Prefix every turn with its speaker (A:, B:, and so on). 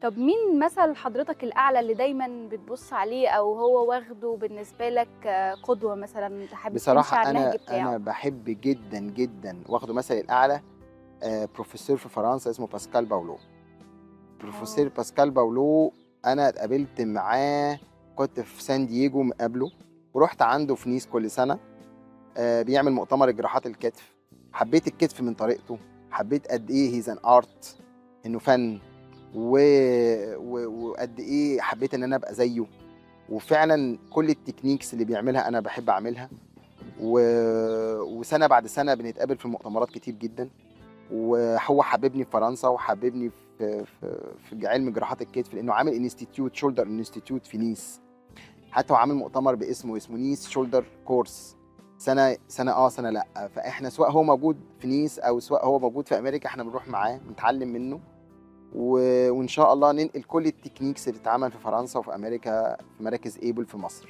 A: طب مين مثل حضرتك الأعلى اللي دايمًا بتبُص عليه أو هو واخده بالنسبة لك قدوة مثلًا أنت حابب تمشي
B: بصراحة
A: على النهج
B: أنا
A: بتاعه؟
B: باحب جدًا، جدًا واخده مثلي الأعلى بروفيسور في فرنسا اسمه باسكال باولو. بروفيسور
A: آه.
B: باسكال باولو أنا اتقابلت معاه، كنت في سان دييجو مقابله، ورُحت عنده في نيس كل سنة. بيعمل مؤتمر جراحات الكتف. حبيت الكتف من طريقته، حبيت قد إيه he's an art، إنه فن، و وقد إيه حبيت إن أنا أبقى زيه. وفعلًا كل التكنيكس اللي بيعملها أنا باحب أعملها. و وسنة بعد سنة بنتقابل في المؤتمرات كتير جدًا. وهو حببني في فرنسا وحببني في علم جراحات الكتف، لأنه عامل institute shoulder institute في نيس. حتى هو عامل مؤتمر اسمه نيس shoulder course. سنة سنة لأ. فإحنا سواء هو موجود في نيس أو سواء هو موجود في أمريكا إحنا بنروح معاه بنتعلم منه. وإن شاء الله ننقل كل التكنيكس اللي اتعمل في فرنسا وفي أمريكا في مراكز able في مصر.